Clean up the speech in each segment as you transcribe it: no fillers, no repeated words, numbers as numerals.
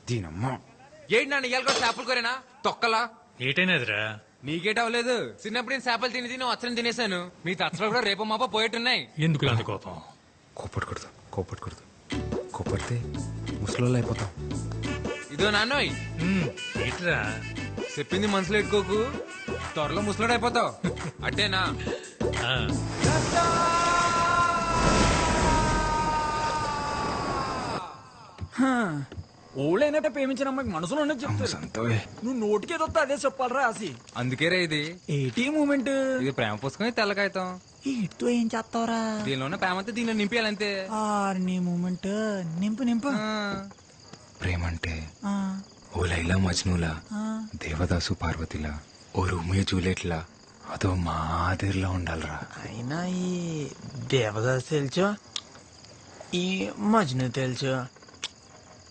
దీనమ్మా ఏంటి నాన్న ఇవాళ కూడా చేపలు కోరేనా తొక్కలా ఏటైనదిరా? నీకేట అవ్వలేదు. చిన్నప్పుడు నేను చేపలు తిని తిని వచ్చని తినేసాను. మీ తచ్చలు కూడా రేపు మాప పోయేట్టున్నాయి. ఎందుకు అంత కోపం? కోపడకూడదు కోపడితే ముసలోళ్ళు అయిపోతాం. ఇదో నాన్నోయ్ ఏట్రా? చెప్పింది మనసులో ఎట్టుకోకు, త్వరలో ముసలోడు అయిపోతావు. అట్టేనా? ఆ, ఓళ్ళైనట్టే ప్రేమించిన అమ్మాయికి మనసులో ఉన్నది చెప్తారు. సంతోయ్ నువ్వు నోటికి వస్తే అదే చెప్పాలరా రాసి. అందుకే రా ఇది. ఏటీ మూమెంట్ ఇది ప్రేమ పుస్తకం, తెల్ల కాగితం. ఇటుతో ఏం చేస్తావరా? దీనిలో ఉన్న ప్రేమ అంతా దీనిలో నింపేయాలంతే. నీ మూమెంట్ నింపు ఆ. ప్రేమంటే ఆ, ఓ లైలా మజ్నూలా, ఆ. దేవదాసు పార్వతిలా, ఓ రోమియో జూలియట్లా, అదో మాదిరిలా ఉండాలరా. అయినా ఈ దేవదాస్ తెలుసు, ఈ మజ్ను తెలుసు,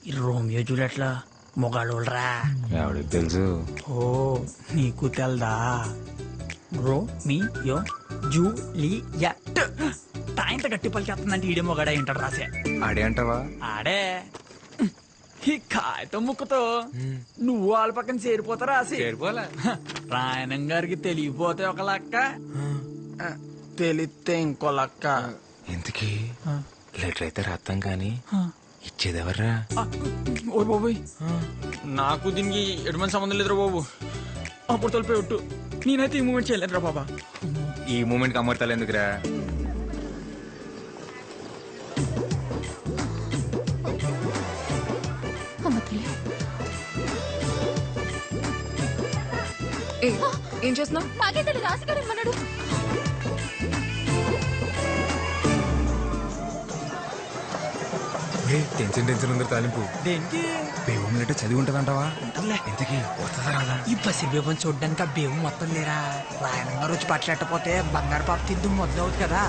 ఈ రోమియో జూలియట్లా మొగాళ్ళోళ్ళరా. ఎవడికి తెలుసు? ఓ నీకు తెల్దా? రోమియో జూలియట్ తాయింత గట్టి పలికేస్తుందంటే ఈడే మొగాడా ఏంటాడు రాసే. ఆడే అంటావా? ఆడే ఈ కాగితం ముక్కతో నువ్వు వాళ్ళ పక్కన చేరిపోతారా రాసి. చేరిపోలే. రాయణం గారికి తెలియపోతే ఒక లక్క, తెలిస్తే ఇంకో లక్క. ఇంతకీ లెటర్ అయితే రాస్తాం కానీ ఇచ్చేదెవర్రా? ఓ బాబోయ్, నాకు దీనికి ఎటువంటి సంబంధం లేదురా బాబు. అప్పుడు తొలిపోయి ఒట్టు, నేనైతే ఈ మూమెంట్ చేయలేదురా బాబా. ఈ మూమెంట్ కి అమర్తాలు ఎందుకురా? ఏం చేస్తున్నావు? మాకే తెలియదు, రాసిగారు ఏమన్నాడు? టెన్షన్ ఉంది తాలింపు. దేనికి? బేవం లెటర్ చదివి ఉంటదంటావా? ఉంటుందిలే. ఇంతకీ వస్తుందా రాదా? ఈ బసి బేబం చూడ్డానికి ఆ బేవు మొత్తం లేరా. రాయణం గారు వచ్చి పట్టలేకపోతే బంగారు పాప తిద్దు మొదలవుతుంది కదా.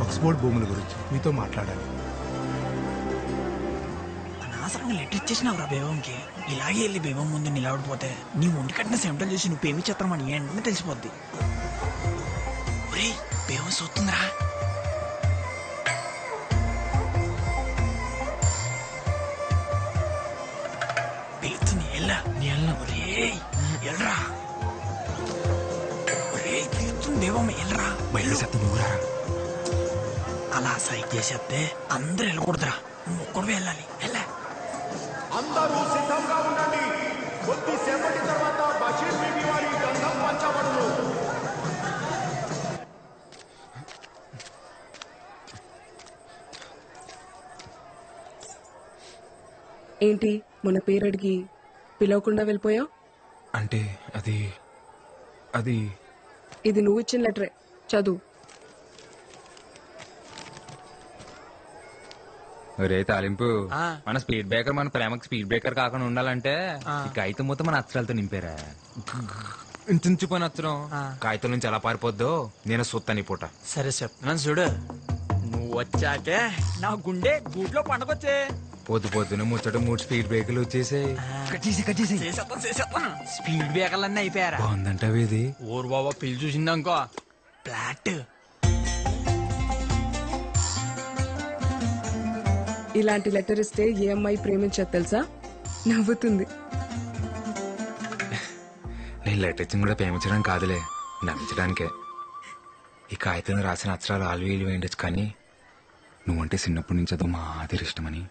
ఆక్స్ఫోర్డ్ భూముల గురించి మీతో మాట్లాడాలి. అనవసరంగా లెటర్ ఇచ్చేసినావురా బేవంకి. ఇలాగే వెళ్ళి బేవం ముందు నిలబడిపోతే నీ ఒంటి కట్టిన సెంటల్ చూసి నువ్వు పేమి చేస్తామని వెంటనే తెలిసిపోద్ది. ఒరే బేవం చూస్తుందిరా. పిలుస్తుంది, ఎల్లా నీ ఎల్లా. ఒరే ఎల్రా, ఒరే పిలుస్తుంది బేవం, ఎల్రా. బయట సత్తు నువ్వురా. అలా సైక్ చేసేస్తే అందరూ వెళ్ళకూడదురా, నువ్వు ఒక్కడు వెళ్ళాలి. వెళ్ళా. అందరూ సిద్ధంగా ఉండండి. కొద్దిసేపటి తర్వాత బషీర్ బీబీ వారి గంధం పంచబడును. ఏంటి మన పేరు అడిగి పిలవకుండా వెళ్ళిపోయావు? అంటే అది ఇది నువ్వు ఇచ్చిన లెటరే, చదువు. ఒరే తాలింపు, మన స్పీడ్ బ్రేకర్ మన ప్రేమకి స్పీడ్ బ్రేకర్ కాకుండా ఉండాలంటే ఈ కాగితం మొత్తం మన అక్షరాలతో నింపారా. ఇంచుపోయిన అక్షరం కాగితం నుంచి ఎలా పారిపోద్దో నేను సొత్తని పూట. సరే చెప్తున్నాను చూడు. నువ్వు వచ్చాకే నా గుండె గూట్లో పండగొచ్చే. పొద్దున ముచ్చట 3 స్పీడ్ బ్రేకర్లు వచ్చేసాయి. స్పీడ్ బ్రేకర్లన్నీ అయిపోయారా? బాగుందంటావు ఇది. ఊరు బాబా పిల్లి చూసిందనుకో ఫ్లాట్. ఇలాంటి లెటర్ ఇస్తే ఏ అమ్మాయి ప్రేమించదు తెలుసా? నవ్వుతుంది. నేను లెటర్ ఇచ్చిన కూడా ప్రేమించడం కాదులే, నవ్వించడానికే. ఈ కాగితంలో రాసిన అక్షరాలు ఆల్వీలు వేయచ్చు, కానీ నువ్వంటే చిన్నప్పటి నుంచి అదో మాదిరి ఇష్టమని.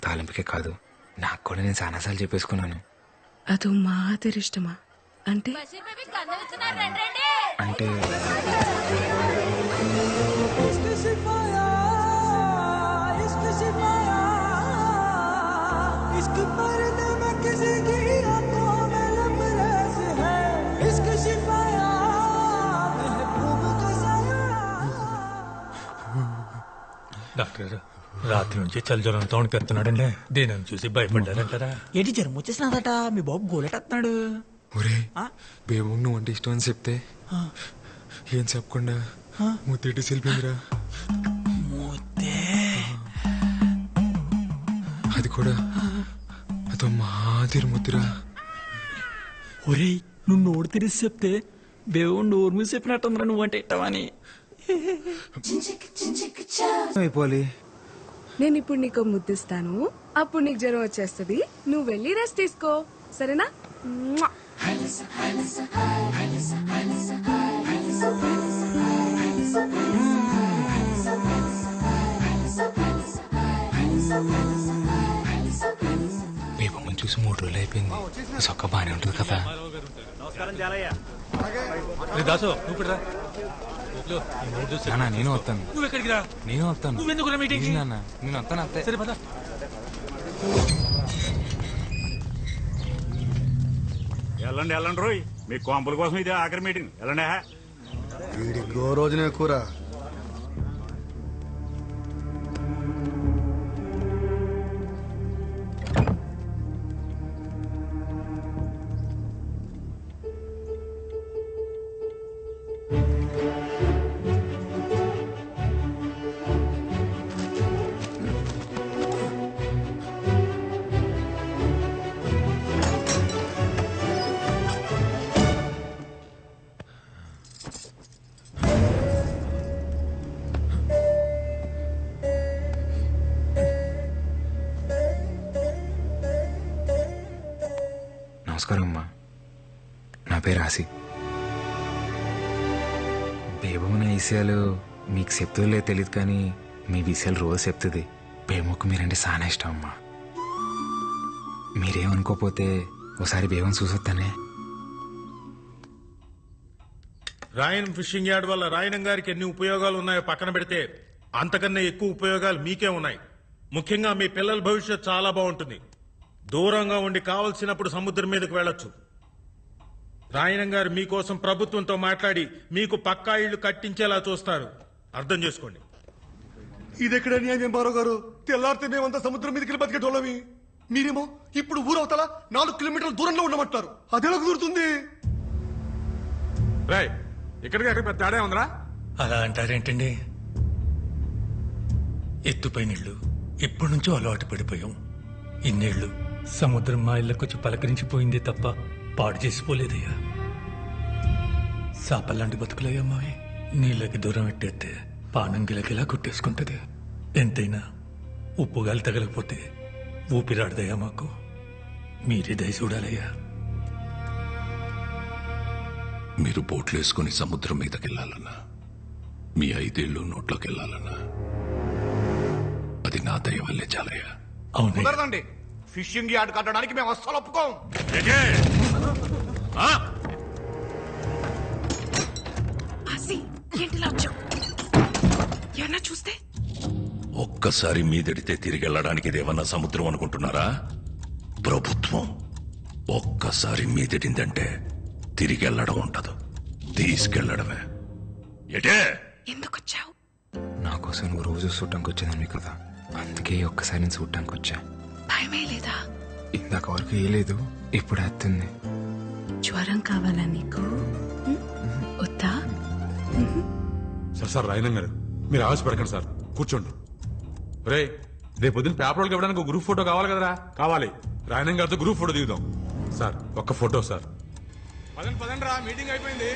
తాలింపుకే కాదు, నాకు కూడా నేను చాలాసార్లు చెప్పేసుకున్నాను. అదో మాదిరి ఇష్టమా అంటే? అంటే డాక్టర్ రాత్రి నుంచి చలిజ్వరంతో వణికెత్తున్నాడండి. దీనిని చూసి భయపడ్డారంటారా? ఏంటి జ్వరం వచ్చేసినదట? మీ బాబు గోలెట్టేస్తున్నాడు. ఒరే ఆ? బేబు నువ్వు అంటే ఇష్టం అని చెప్తే ఏం చెప్పకుండా ముత్తేటి సెల్పిందిరా. ముద్దే అది కూడా అదో మాదిరి ముద్దురా. ఒరేయ్ నువ్వు నోరు తెరిసి చెప్తే బేవం నోరు మీద చెప్పినట్టుందిరా నువ్వంటే ఇట్టవని. అయిపోవాలి. నేను ఇప్పుడు నీకు ముద్దిస్తాను, అప్పుడు నీకు జ్వరం వచ్చేస్తుంది. నువ్వు వెళ్ళి రెస్ట్ తీసుకో, సరేనా? మ్వా. బేబమ్మని చూసి 3 రోజులు అయిపోయింది. సొక్క బానే ఉంటుంది కదా. రే దాసు నువ్వు కూడా రా. లో, ఈ మూడు చూసి నాన్న నేను వస్తాను. నువ్వు ఎక్కడికి రా? నేను వస్తాను. నువ్వెందుకు రా మీటింగ్? నాన్న నేను వస్తాను అంతే. సరే పద. వెళ్ళండి వెళ్ళండి రోయ్, మీ కొంపల కోసం ఇది ఆఖరి మీటింగ్. వెళ్ళండి. వీడికి ఓ రోజునే కూర. నమస్కారం అమ్మా, నా పేరు ఆసి. బేబమ్మ నా విషయాలు మీకు చెప్తుందో లేదో తెలియదు, కానీ మీ విషయాలు రోజు చెప్తుంది. బేబమ్మకు మీరంటే చాలా ఇష్టం అమ్మా. మీరేమనుకోపోతే ఒకసారి బేబం చూసొస్తానే. రాయన్ ఫిషింగ్ యార్డ్ వల్ల రాయనం గారికి ఎన్ని ఉపయోగాలు ఉన్నాయో పక్కన పెడితే అంతకన్నా ఎక్కువ ఉపయోగాలు మీకే ఉన్నాయి. ముఖ్యంగా మీ పిల్లల భవిష్యత్ చాలా బాగుంటుంది. దూరంగా ఉండి కావలసినప్పుడు సముద్రం మీదకు వెళ్ళొచ్చు. రాయనం గారు మీకోసం ప్రభుత్వంతో మాట్లాడి మీకు పక్కా ఇళ్లు కట్టించేలా చూస్తారు. అర్థం చేసుకోండి. ఇదెక్కడ న్యాయం బారో గారు? తెల్లారితే మేమంతా సముద్రం మీదకి బతికేటోళ్ళమి. మీరేమో ఇప్పుడు ఊరవతల 4 కిలోమీటర్ల దూరంలో ఉండమంటారు. అదెలా కుదురుతుంది? రాయ్ ఇక్కడికి అక్కడ పెద్ద తేడా ఉందిరా. అలా అంటారేంటండి? ఎత్తుపై నీళ్లు ఎప్పటి నుంచో అలవాటు పడిపోయాం. ఇన్నేళ్లు సముద్రం మా ఇళ్ళకొచ్చి పలకరించిపోయిందే తప్ప పాడు చేసిపోలేదయ్యా. సాపల్లాంటి బతుకులయ్యా మావి. నీళ్ళకి దూరం ఎట్టేస్తే పానం గిలకిలా కొట్టేసుకుంటది. ఎంతైనా ఉప్పుగాలి తగలకపోతే ఊపిరాడదయ్యా మాకు. మీరే దయ చూడాలయ్యా. మీరు బోట్లేసుకుని సముద్రం మీదకెళ్లాలన్నా, మీ 5 ఏళ్ళు నోట్లోకెళ్లాలన్నా అది నా దయ వల్లే చాలయ్యా. అవునయ్యా. కుదరదండి. ఫిషింగ్ యార్డ్ కట్టడానికి మేము అస్సలు ఒప్పుకోం. ఏంటిలా వచ్చావు? ఏమన్నా చూస్తే ఒక్కసారి మీదడితే తిరిగెళ్ళడానికి ఇదేమన్నా సముద్రం అనుకుంటున్నారా? ప్రభుత్వం. ఒక్కసారి మీదడిందంటే తిరిగెళ్ళడం ఉండదు, తీసుకెళ్లడమే. ఎటే ఎందుకు వచ్చావు? నా కోసం నువ్వు రోజు చూడటానికి వచ్చేదాన్ని కదా, అందుకే ఒక్కసారి నేను చూడటానికి వచ్చా. భయమే లేదా? ఇందాక వరకు ఏ లేదు, ఇప్పుడు వస్తుంది. జ్వరం కావాలా నీకు? వద్దా? సార్ రాయనం గారు మీరు ఆవేశపడకండి సార్, కూర్చోండి. రే రేపు పొద్దున్న పేపర్లకు ఇవ్వడానికి ఒక గ్రూప్ ఫోటో కావాలి కదరా? కావాలి. రాయనం గారితో గ్రూప్ ఫోటో దిగుదాం. సార్ ఒక్క ఫోటో సార్. పదండి పదండి రా, మీటింగ్ అయిపోయింది.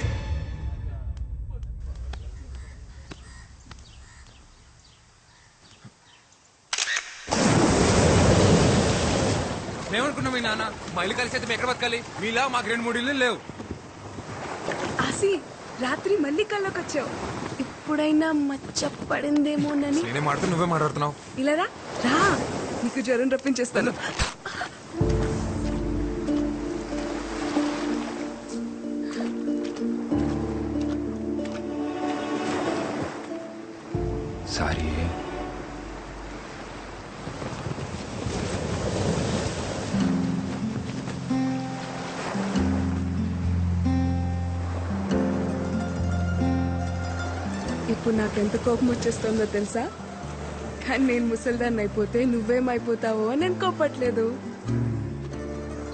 మేమనుకున్నాం మీ నాన్న మా ఇల్లు కలిసి అయితే మేము ఎక్కడ బతకాలి? మీలా మాకు 2-3 ఇల్లు లేవు. ఆసి రాత్రి మళ్ళీ కల్లోకి వచ్చావు. ఇప్పుడైనా మచ్చ పడిందేమోనని. నేనే మాట్లాడుతూ నువ్వే మాట్లాడుతున్నావు. ఇలా రా రా, నీకు జ్వరం రప్పించేస్తాను. సారీ. ఇప్పుడు నాకెంత కోపం వచ్చేస్తుందో తెలుసా? కానీ నేను ముసల్దాన్ని అయిపోతే నువ్వేమైపోతావో అని నేను కోపట్లేదు.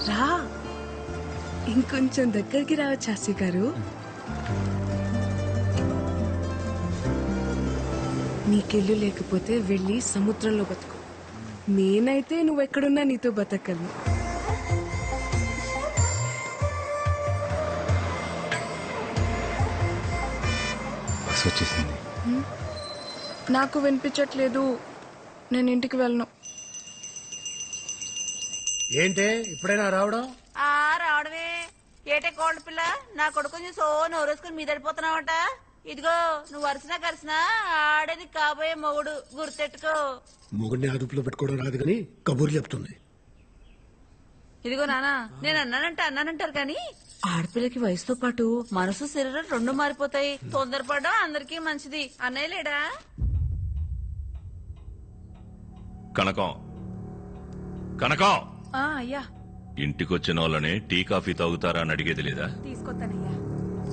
రా ఇంకొంచెం దగ్గరికి రావచ్చు ఆసి గారు. నీకెళ్ళు లేకపోతే వెళ్ళి సముద్రంలో బతుకు. నేనైతే నువ్వెక్కడున్నా నీతో బతకగలను. బస్ వచ్చేసింది. నాకు వినిపించట్లేదు, నేను ఇంటికి వెళ్ళను. ఏంటే ఇప్పుడైనా రావడం? రావడమే ఏటే కోల్డ్ పిల్ల, నా కొడుకుని సో నోరేసుకుని మీదడిపోతున్నావట. ఇదిగో నువ్వు వరుసనా కలిసినా ఆడేది కాబోయే మొగుడు, గుర్తెట్టుకో. మొగుడిని అదుపులో పెట్టుకోవడం రాదు కానీ కబూర్లు చెప్తుంది. ఇదిగో నానా, నేను అన్నానంటారు కానీ ఆడపిల్లకి వయసుతో పాటు మనసు శరీరం రెండు మారిపోతాయి. తొందరపడడం అందరికీ మంచిది. అన్నయ్య లేడా? కనకం కనకం, అయ్యా ఇంటికొచ్చిన వాళ్ళని టీ కాఫీ తాగుతారా అని అడిగేది లేదా? తీసుకొస్తానయ్యా.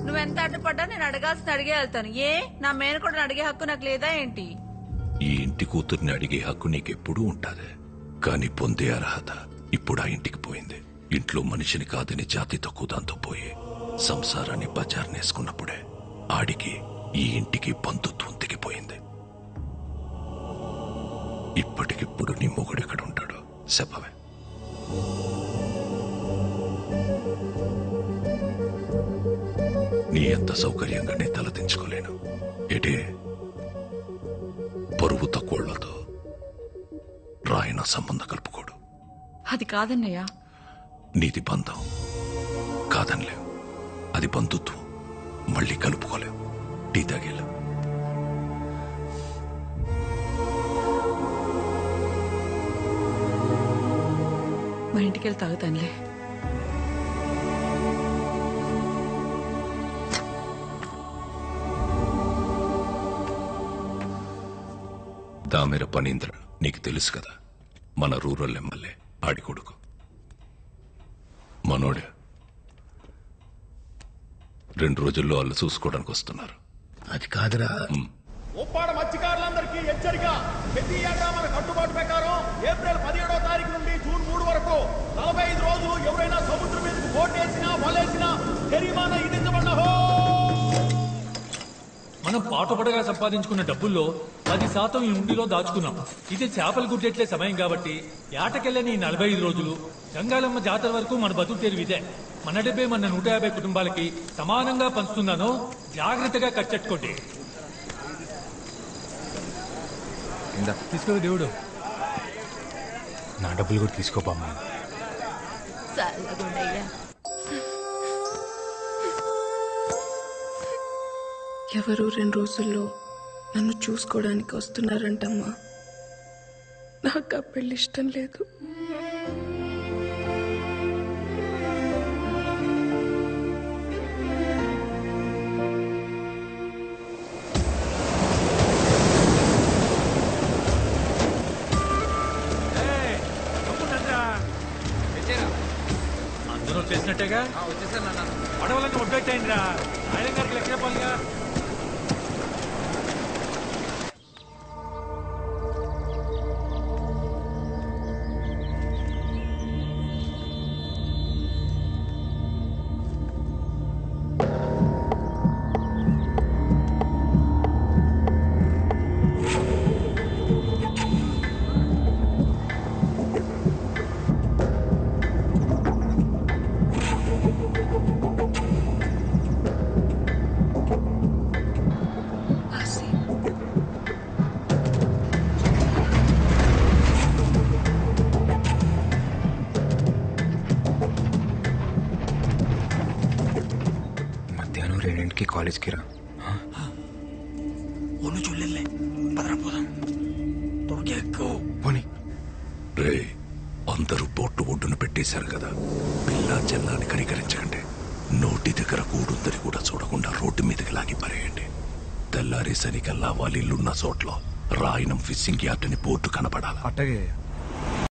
నువ్వెంత అడ్డుపడ్డా నేను అడగాల్సిన అడిగే వెళ్తాను. ఏ నా మేనకోడని అడిగే హక్కు నాకు లేదా ఏంటి? ఈ ఇంటి కూతుర్ని అడిగే హక్కు నీకెప్పుడూ ఉంటాది, కాని పొందే అర్హత ఇప్పుడు ఆ ఇంటికి పోయింది. ఇంట్లో మనిషిని కాదని జాతి తక్కువ దాంతో పోయి సంసారాన్ని బజార్నేసుకున్నప్పుడే ఆడికి ఈ ఇంటికి బంధుత్వం తెగిపోయింది. ఇప్పటికిప్పుడు నీ మొగుడెక్కడుంటాడో చెప్పవే. నీ ఎంత సౌకర్యంగా నీ తలదించుకోలేను. ఏటే పరువు తక్కువళ్లతో రాయన సంబంధం కలుపుకోడు. అది కాదన్నయ్యా. నీది బంధం కాదనిలేవు, అది బంధుత్వం. మళ్ళీ కలుపుకోలేవు. టీ తాగేలా. మా ఇంటికి వెళ్ళి తాగుతానులే. దామెర పనీంద్ర నీకు తెలుసు కదా, మన రూరల్ ఎమ్మెల్యే ఆడి కొడుకు. మనోడే 2 రోజుల్లో వాళ్ళు చూసుకోవడానికి వస్తున్నారు. అది కాదురా. ఉప్పాడ మత్స్యకారులందరికీ హెచ్చరిక. ప్రతి ఏటా మన కట్టుబాటు ప్రకారం ఏప్రిల్ 17వ తారీఖు నుండి జూన్ 3 వరకు 45 రోజులు ఎవరైనా సముద్రం మీదకు బోటేసినా వలేసినా జరిమానా విధించబడ్డహో. మనం పాటుపడగా సంపాదించుకున్న డబ్బుల్లో 10% ఈ ఉండిలో దాచుకున్నాం. ఇది చేపలు గుడ్డెట్లే సమయం కాబట్టి ఏటకెళ్ళని 45 రోజులు గంగాలమ్మ జాతర వరకు మన బతుకు తెరువు ఇదే. మన డబ్బే మన 150 కుటుంబాలకి సమానంగా పంచుతున్నానో జాగ్రత్తగా కచ్చెట్టుకోండి. తీసుకో దేవుడు. నా డబ్బులు కూడా తీసుకోపమ్మా. ఎవరు 2 రోజుల్లో నన్ను చూసుకోవడానికి వస్తున్నారంటమ్మా. నాకు ఆ పెళ్లి ఇష్టం లేదు. అందరూ వచ్చేసినట్టేగా. వచ్చేసాను నాన్న. పడవలన్నీ ఒడ్డెట్టయిందిరా. ఆయన గారికి లెక్క చెప్పాలిగా. మధ్యాహ్నం 2కి కాలేజ్కి రా. ఒళ్ళు చూడలే, పదరా పోదాం. త్వరగా ఎక్కువ పోనీ. రే, అందరూ బొట్టు ఒడ్డును పెట్టేశారు కదా, పిల్ల చెల్లాని కనికరించకండి. నోటి దగ్గర కూడుందని కూడా చూడకుండా రోడ్డు మీదకి లాగి పరేయండి. తెల్లారేసరికల్లా వాళ్ళ ఇల్లున్న చోట్ల రాయనం ఫిషింగ్ యార్డ్ అని బోర్డు కనపడాలి. అట్టగే